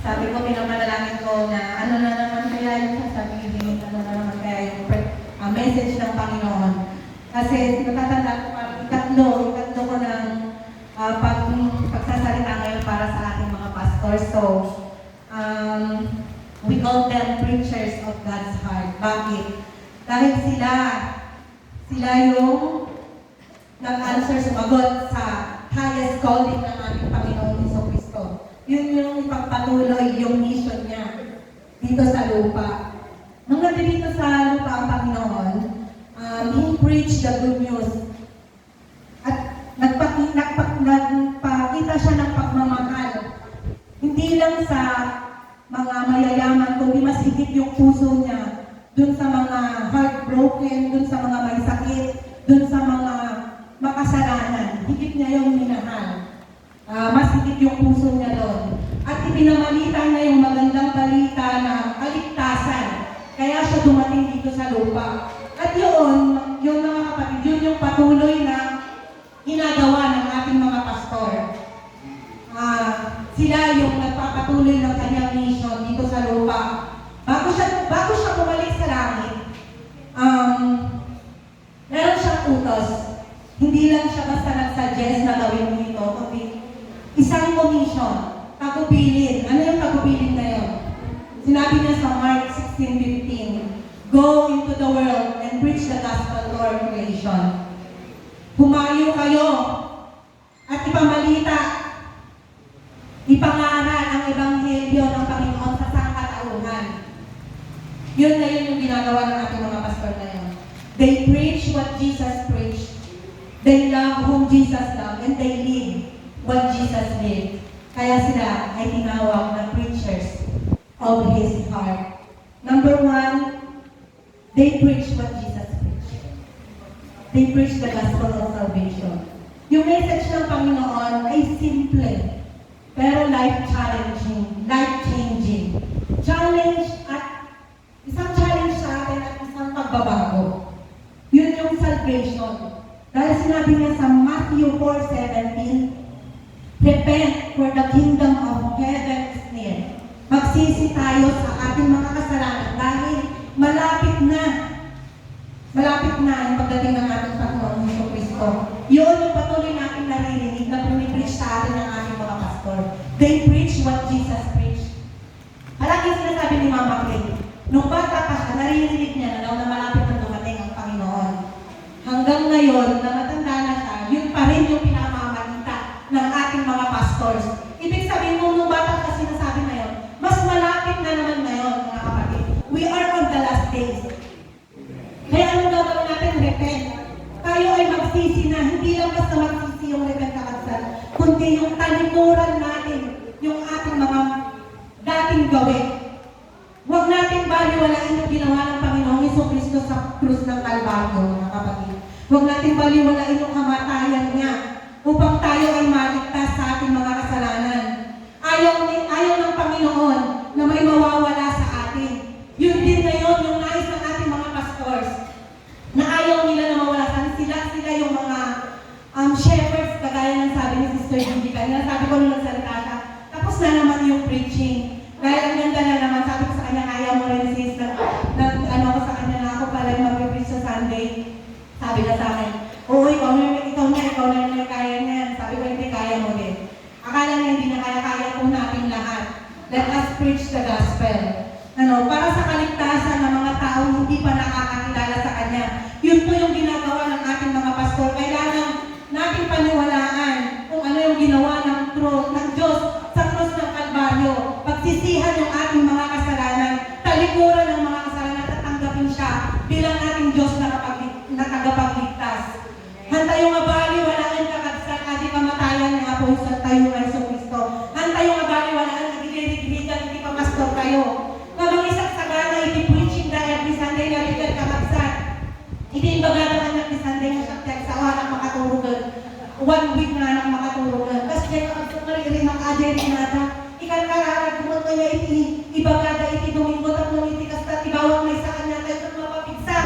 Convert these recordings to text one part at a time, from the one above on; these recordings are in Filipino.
Sabi ko, pinapanalangin ko na ano na naman kaya yung sasabihin, ano na naman kaya yung message ng Panginoon. Kasi natatanda ko parang ikatlo ko ng pagsasalita ngayon para sa ating mga pastors. So, we call them preachers of God's heart. Bakit? Dahil sila yung nag-answer, sumagot sa highest calling ng ating Panginoon Jesucristo. Yun yung ipagpatuloy yung mission niya dito sa lupa. Nung nandito sa lupa ang Panginoon, He preached the good news. At nagpakita siya ng pagmamahal. Hindi lang sa mga mayayaman, kundi mas higit yung puso niya dun sa mga heartbroken, dun sa mga may sakit, dun sa mga makasalanan. Higit niya yung minahal. Mas higit yung puso niya doon. At ipinamalita niya yung magandang balita na kaligtasan. Kaya siya dumating dito sa lupa. At yun, yung mga kapatid, yun yung patuloy na ginagawa ng ating mga pastor. Sila yung nagpapatuloy ng kanyang mission dito sa lupa. Bago siya bumalik sa langit, meron siyang utos. Hindi lang siya basta nag-suggest na gawin mo ito, kundi isang commission, tagubilin. Ano yung tagubilin na yun? Sinabi niya sa Mark 16:15, "Go into the world and preach the gospel to all creation." Humayo kayo at ipamalita, ipangaral ang ebanghelyo ng Panginoon sa sangkatauhan. Yun na yun yung ginagawa ng ating mga pastor na yun. They preach what Jesus preached. They love whom Jesus loved, and they live what Jesus lived. Kaya sila ay tinawag na preachers of His heart. Number one, they preach what Jesus preached. They preach the gospel of salvation. Yung message ng Panginoon ay simple, pero life-challenging, life-changing. Challenge at isang challenge sa atin at isang pagbabago. Yun yung salvation. Dahil sinabi niya sa Matthew 4:17, "Repent, for the kingdom of heaven is near." Magsisi tayo sa ating mga kasalanan dahil malapit na yung pagdating ng ating Panginoon Jesucristo. Yun yung patuloy natin naririnig na pinipreach sa atin ng ating mga pastor. They preach what Jesus preached. Palagi sinasabi ni Mama Kay, nung bata pa siya, naririnig niya na malapit na dumating ang Panginoon. Hanggang ngayon, na matanda na siya, yun pa rin yung pinamamalita ng ating mga pastors. Ibig sabihin mo, nung bata ka sinasabi na yun, mas malapit na naman ngayon, mga kapatid. We are on the last days. Kaya anong gagawin natin? Repent. Tayo ay magsisi na, hindi lang basta magsisi yung repent kakagsan, kundi yung talikuran natin, yung ating mga dating gawin. Huwag natin baliwalain yung ginawa ng Panginoong Jesucristo sa krus ng Kalbaryo, mga kapatid. Huwag natin baliwalain yung kamatayan niya upang tayo ay maligtas sa ating mga kasalanan. Ayaw ng Panginoon na may mawawala sa atin. Yun din ngayon yung nais ng ating mga pastors na ayaw nila na mawala sa atin. Sila yung mga shepherds, kagaya ng sabi ni Sister Gigi kanina. Sabi ko nung nagsalita siya, tapos na naman yung preaching. Dahil ang ganda na naman, sabi ko sa kanya, ayaw mo rin sis, ano ko sa kanya na ako pala yung mag-preach sa Sunday. Sabi na sa akin, oo, ikaw na yung kaya niyan. Sabi ko, hindi kaya mo din. Akala niya hindi na kaya po natin lahat. Let us preach the gospel. Para sa kaligtasan ng mga taong hindi pa nakakakilala sa Kanya. Yun po yung ginagawa ng ating mga pastor. Kailangan natin paniwalaan kung ano yung ginawa ng Diyos sa krus ng Kalbaryo. Pagsisihan yung ating mga kasalanan, talikuran ng mga kasalanan at tanggapin siya bilang ating Diyos na tagapagligtas. Hantayong mabaliwalaan kakagsan kasi kamatayan ng Apo sa tayo ng Jesucristo. Hantayong mabaliwalaan na ginirigrigan hindi pa pastor kayo. Kamang isang sagana, iti-preaching na every Sunday na rigan kakagsan. Iti-imbaga naman ng Sunday na siya sa anak makaturugan. 1 week na anak makaturugan. Kasi kaya kakagsan maririn ang aderin nata. Ikan kararag kumot kanya ibagada iti-domingo at nung iti-kasta ibawang may sa kanya tayo at mapapigsa.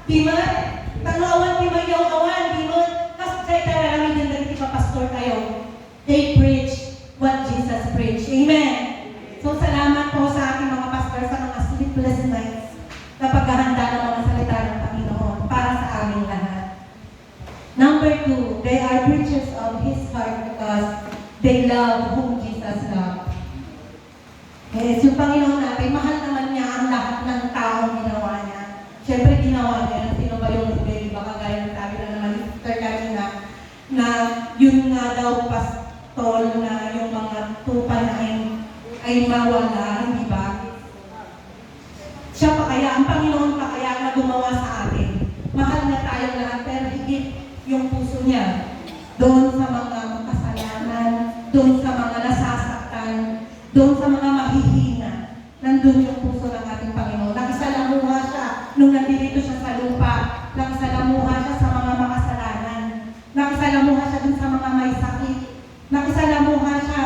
Diman? Tanawan, timayaw awan, diman? Kasi kaya tararami din dahil pastor kayo. They preach what Jesus preached. Amen. So sa Yes, yung Panginoon natin, mahal naman niya ang lahat ng taong ginawa niya. Siyempre, ginawa niya. Sino ba yung rebel? Baka gaya ng sabi na naman ni Sister kanina, na yun nga daw pastol na yung mga tupa na ay mawala, hindi ba? Siya pa kaya, ang Panginoon pa kaya na gumawa sa atin. Mahal na tayong lahat, pero higit yung puso niya doon sa mga makasalanan, doon sa mga nasasaktan, doon sa mga mahihina. Nandun yung puso ng ating Panginoon. Nakisalamuha siya nung nandito siya sa lupa. Nakisalamuha siya sa mga makasalanan. Nakisalamuha siya dun sa mga may sakit. Nakisalamuha siya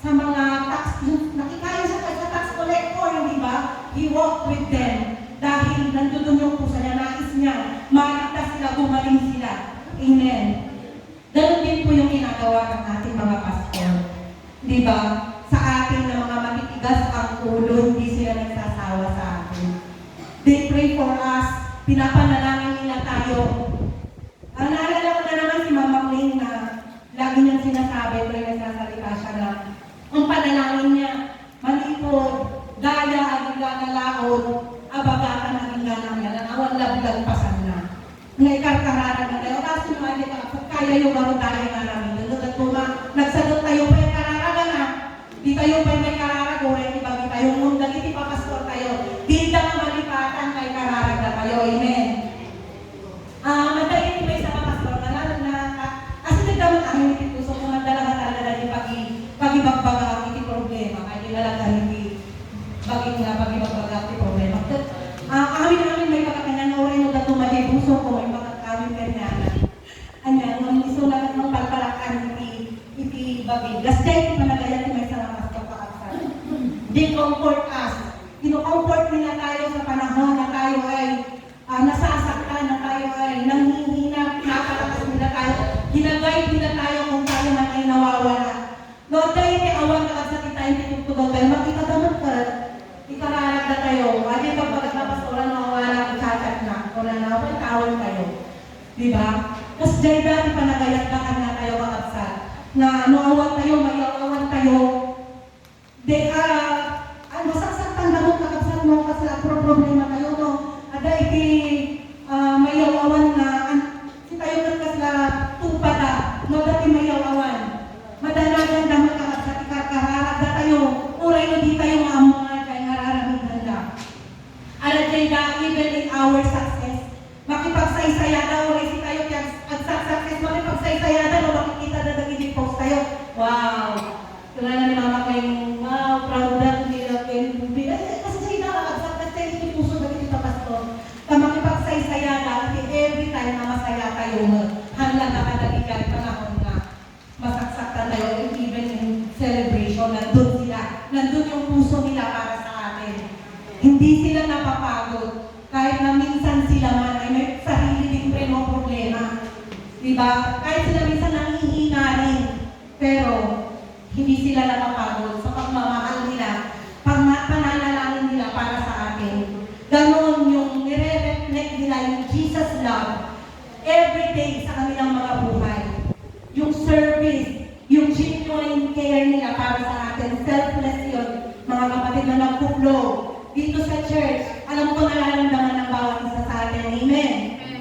sa mga tax, nakikaya siya sa tax collector, di ba? He walked with them. Dahil nandun yung puso niya, nais niya, maligtas sila, gumaling sila. Amen. Ganun din po yung ginagawa ng ating mga pastor. Di ba? Sa ating na mga matitigas ang ulo, hindi sila nagsasawa sa atin. They pray for us. Pinapanalangin nila tayo. Naalala ko na naman si Mama Clayne na lagi niyang sinasabi, pero nagsasalita siya na ang panalangin niya, malipod, gaya, agigagalaon, abaga ka na ginganang yan, awan lablag pasan na. Ngay karkarara na tayo, kasi yung ate ka, kaya yung garo tayo nga namin. Nagsagot po nga, nagsagot tayo pa yung karara na. Di tayo pa may karara, gore, di ba? Di tayo mong dagiti pa pastor tayo. Di ka nga malipatan kay karara na tayo. Amen. Madali may sa pastor na lalo na, kasi nagdamot ang hindi puso kung madala ka talaga na di pag-ibagbaga ang hindi problema. Kaya nalaga hindi pag-ibagbaga ang problema. Amin may pagkakanya na orin mo dato may puso ko, may pagkakawin kanyana. Anya, nung iso na ng palpalakan iti bagay. Lasday, managayan may sa pastor kaaksan. They comfort us. Ino-comfort nila tayo sa panahon na tayo ay nasasaktan, na tayo ay nanghihina, pinapalakas nila tayo, ginagay nila tayo kung tayo man ay nawawala. Lord, tayo ni awan na sa kita yung titutugaw tayo, makita naman ka, ikararag na tayo, adi kapag napasoran nawawala, ichat na, o na naman, tawag tayo. Diba? Kasi dahil dati pa nagayagdakan na tayo kakabsat, na nuawan tayo, mayawawan tayo, masaksakan na mo kakabsat mo, kasi problema tayo, no? Ada iti mayawawan na si tayo nagkasla tupada no dati mayawawan madanagan na makakasat ikarkararag na tayo uray no di tayo maamungan kay ngararamihan na ala jay da even in our success makipagsay-saya na uray si tayo kaya success makipagsay-saya na no makikita na nagiging post tayo wow tulala ni Mama kayong wow proud na nila kayo kasi sila kakabsat kasi hindi puso na kita pastor makipagsay-saya na every time na masaya tayo hanggang nakadalikan panahon na masaksaktan tayo even in celebration nandun yung puso nila para sa atin hindi sila napapagod kahit na minsan sila man ay may sarili ding problema diba? Kahit sila minsan nangihina rin pero hindi sila napapagod sa pagmamahal nila pananalangin nila para sa atin ganon yung nire-reflect nila yung Jesus love every day sa kanilang mga buhay. Yung service, yung genuine care nila para sa atin, selfless yun. Mga kapatid na nagpuplo dito sa church, alam ko nararamdaman ng bawat isa sa atin. Amen.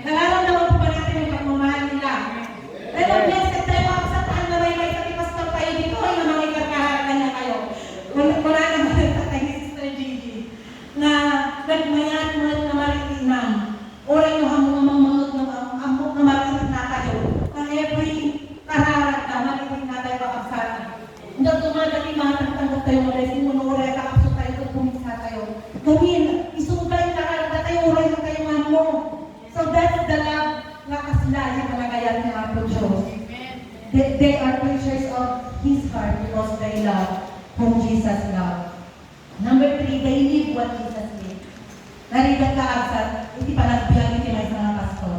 Nararamdaman po ba natin yung pagmamahal nila? Pero blessed tayo ako sa tahan na may sa pastor tayo dito ay na mga ikarkaharagan na kayo. Wala naman sa tayo ni Sister Gigi na nagmayan mo na maritinam. Oray nyo hamong na maritin na tayo. Na every kararag na maritin na tayo kakabsatan. Hindi dumadali matatanggot tayo oray. Sinuno oray kakabsot tayo kung pumisa tayo. Gawin, isugay kararag na tayo oray na tayo mo. So that's the love na kasilali na nagayat ng ating Diyos. They are creatures of His heart because they love whom Jesus loved. Number 3, they live what Jesus did. Narigat ka agsat, hindi pa nagbiyan iti may mga pastor.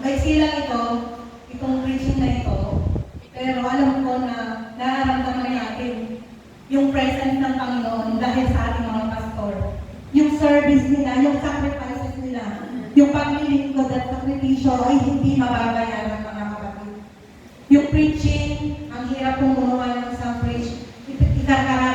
May silang itong preaching na ito, pero alam ko na nararamdaman natin yung presence ng Panginoon dahil sa ating mga pastor. Yung service nila, yung sacrifices nila, yung paglilingkod at sakripisyo ay hindi mababayaran mga kapatid. Yung preaching, ang hirap kong gumawa ng isang preach, ikarkaraan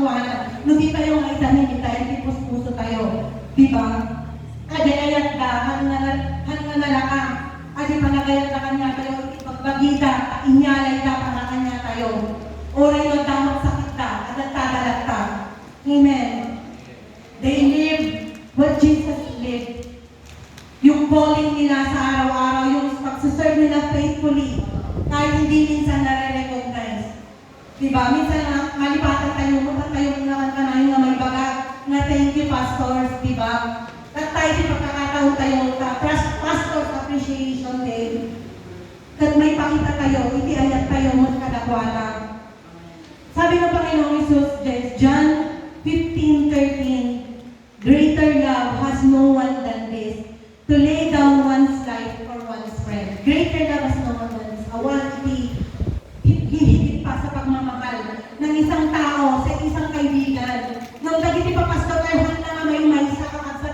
katotohanan. Nung di tayo nga itanimik tayo, di puso tayo. Di ba? Agayayat ka, hanganala ka. Adi panagayat ka kanya tayo, ipagbagita, inyalay ka para kanya tayo. Oray no damot sakit ka, at nagtagalat ka. Amen. They live what Jesus lived. Yung calling nila sa araw-araw, yung pagsuserve nila faithfully, kahit hindi minsan nare-recognize. Diba? Minsan na malipatan tayo, mukhang tayo nakakanahin na may baga, na thank you pastors, diba? At tayo di pagkakataon tayo, Pastor's Appreciation Day. At may pakita tayo, itiayat tayo, magkadakwala. Sabi ng Panginoong Jesus, John 15:13, greater love has no one than this, to lay down one's life for one's friend. Greater love has no one than this. Hihigit pa sa pagmamahal ng isang tao sa isang kaibigan. Nung nagiti pa pastor tayo, handa nga may isa ka sa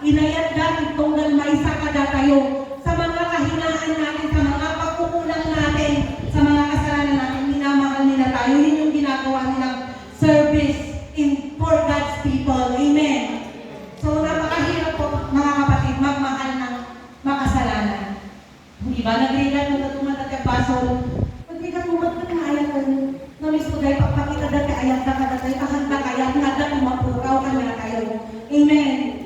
inayat ka, itunggal may isa ka tayo. Sa mga kahinaan natin, sa mga pagkukulang natin, sa mga kasalanan natin, minamahal nila tayo. Yun yung ginagawa nilang service for God's people. Amen. So, napakahirap po, mga kapatid, magmahal ng makasalanan. Di ba? Nag-relat mo na tumatat yung baso. Hindi ka tumatat na ayat ko. Namis ko dahil pagpakita dati ayat na ka dati, kahanda kaya, nga tumapuraw ka na kayo. Amen.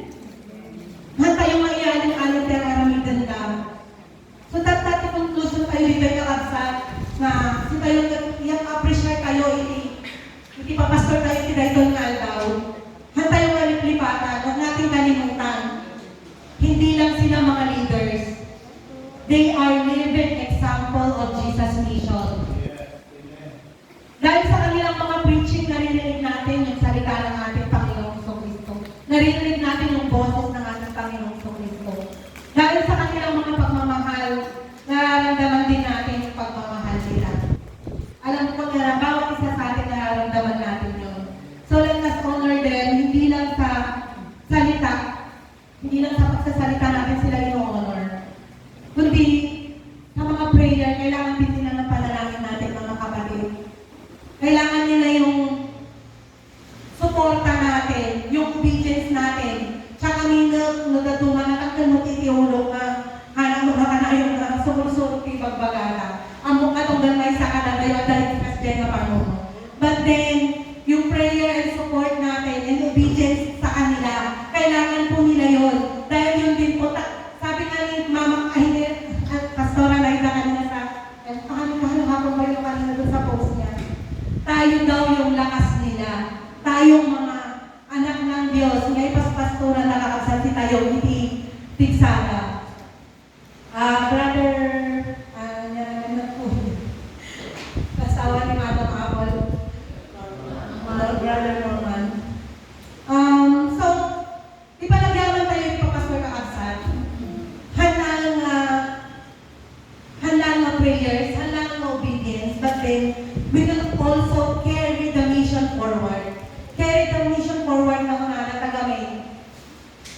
Hanta yung maiyanin alam tayo karamitan ka. So, dati conclusion tayo dito yung kakabsat na si tayo i-appreciate tayo, hindi pa pastor tayo, hindi tayo nga daw. Hanta yung malipatan, huwag natin kalimutan. Hindi lang sila mga leaders. They are living example of Jesus' mission. Dahil sa kanilang mga preaching, naririnig natin yung salita ng ating Panginoong Kristo. Naririnig natin yung boses ng ating Panginoong Kristo. Dahil sa kanilang mga pagmamahal, nararamdaman din natin yung pagmamahal nila. Alam ko na bawat isa sa atin nararamdaman natin yun. So let us honor them, hindi lang sa salita, hindi lang sa pagsasalita natin sila ino-honor. Kundi sa mga prayer, kailangan din sila ng panalangin natin, mga kapatid. Kailangan nila yung suporta natin, yung obedience natin. Tsaka minag, nagatuman na kagkan mo titiulog na hanang mga kanayong na sumusulog kay bagbagala. Amok ka tunggal may saka na tayo at dahil kas dyan na panguno. But then, yung prayer and support natin and obedience sa kanila, kailangan po nila yun. Dahil yun din po, sabi nga ni Mama Kahine, Pastora Liza kanina sa, kahalo-halo ba yung kanina doon sa post niya. Tayo daw yung lakas nila. Tayong mga anak ng Diyos. Ngayon pas pastora nakakasal si tayo, hindi tigsada. Brother, kasawa ni Madam Apple, Brother Norman. So, di ba nagyaman tayo yung papastor kakasal? Handang na prayers, handang na obedience, but then, we will also carry the mission forward. Carry the mission forward na mga natagamin.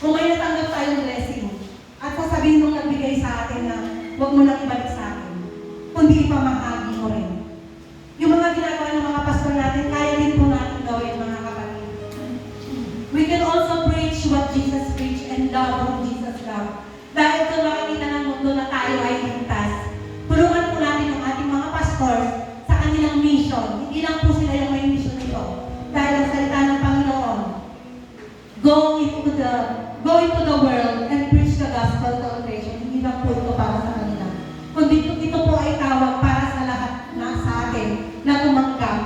Kung may natanggap tayong blessing, at sasabihin mong nagbigay sa atin na huwag mo nang ibalik sa akin, kundi ipamahagi mo rin. Yung mga ginagawa ng mga pastor natin, kaya din po natin gawin, mga kapatid. We can also preach what Jesus preached and love what Jesus loved. Dahil kung makikita ng mundo na tayo ay ligtas, tulungan po natin ang ating mga pastors sa kanilang mission. Hindi lang po sila yung may mission nito. Dahil ang salita ng Panginoon, go into the world and preach the gospel to all creation. Hindi lang po ito para sa kanila. Kundi ito po ay tawag para sa lahat na sa atin na tumanggap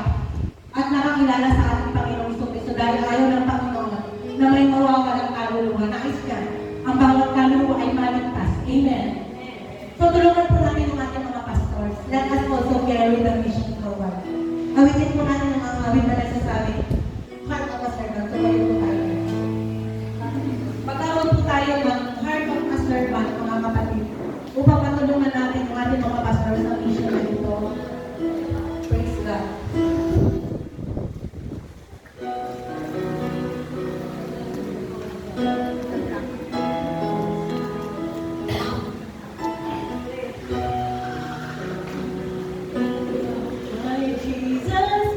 at nakakilala sa ating Panginoong Kristo dahil ayaw ng Panginoon na may mawawalang kaluluwa. Nais niya, ang bawat kaluluwa ay maligtas. Amen. So tulungan po natin ang ating mga pastors. Let us also carry the mission forward. Awitin po natin ang mga awit na nagsasabi, heart of a servant. Tumayo po tayo. Magkaroon po tayo ng heart of a servant, mga kapatid, upang matulungan natin ang ating mga pastors sa mission na ito. Praise God. My Jesus.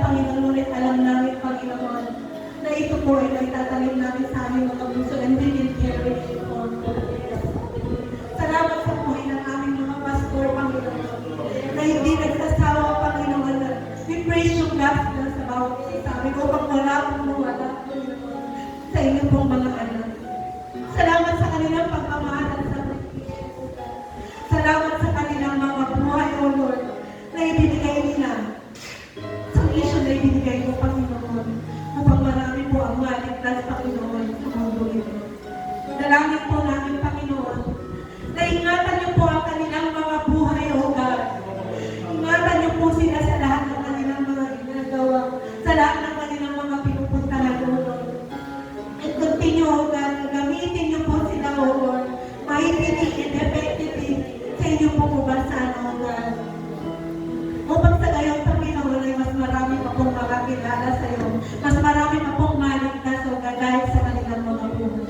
Panginoon, ulit alam namin, Panginoon, na ito po ay naitatanim namin sa aming mga puso and we will carry it on. Salamat sa buhay ng aming mga pastor, Panginoon, na hindi nagsasawa, Panginoon, na we praise yung gospel sa bawat isa sa amin upang wala akong mawala, Panginoon, sa inyong pong mga anak. Salamat sa kanilang pagmamahalan sa Pilipinas. Salamat sa kanilang mga buhay, O Lord, na ibinigay nila sa mission na ibinigay mo, Panginoon, upang marami po ang maligtas, Panginoon, sa mundo ito. Dalangin po namin, Panginoon, na ingatan niyo po ang kanilang mga buhay, O God. Ingatan niyo po sila sa lahat ng kanilang mga ginagawa, sa lahat ng kanilang mga pinupuntahan, O Lord. And continue, O God, na gamitin niyo po sila, O Lord, maipinig and effectively sa inyong pumubasan, O God. Upang sa gayon, Panginoon, ay mas marami pa pong makakilala sa iyo, mas marami pa pong maligtas, O God, dahil sa kanilang mga buhay.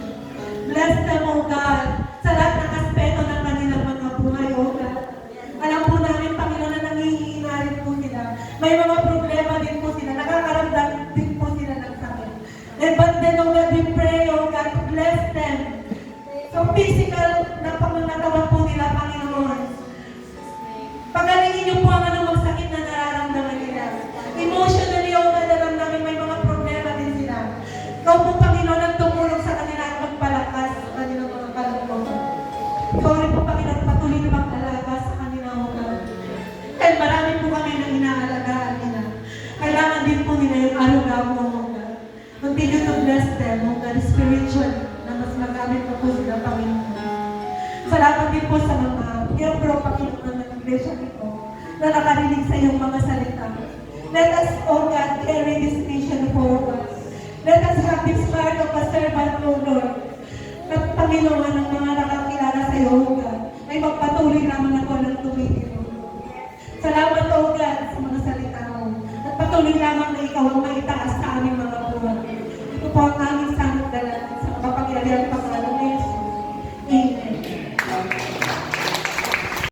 Bless them, O God, sa lahat ng aspeto ng kanilang mga buhay, O God. Alam po namin, Panginoon, na nangihina rin po sila. May mga problema din po sila, nakakaramdam din po sila ng sakit. But then, O God, we pray, O God, to bless them. So physical na pangangatawan po nila, Panginoon. Pagalingin niyo po ang anumang sakit na nararamdaman nila. Emotionally, O God, alam namin may mga problema din sila. Ikaw po, Panginoon, ang tumulong sa kanila at magpalakas sa kanilang mga kalooban. Sorry po, Panginoon, patuloy na mag-alaga sa kanila, O God. Dahil marami po kami nang inaalagaan nila. Kailangan din po nila yung aruga mo, O God. Continue to bless them, O God, spiritually, na mas magamit pa po sila, Panginoon. Salamat din po sa mga miyembro, Panginoon, ng iglesia nito na nakarinig sa iyong mga salita. Let us, O God, carry this mission forward. Let us have this heart of a servant, O Lord. At Panginoon, ang mga nakakilala sa iyo, O God, ay magpatuloy naman ako ng tumigil. Salamat, O God, sa mga salita mo. At patuloy lamang na ikaw ang maitaas sa aming mga buwan. Ito po ang aming samot dala sa kapangyarihan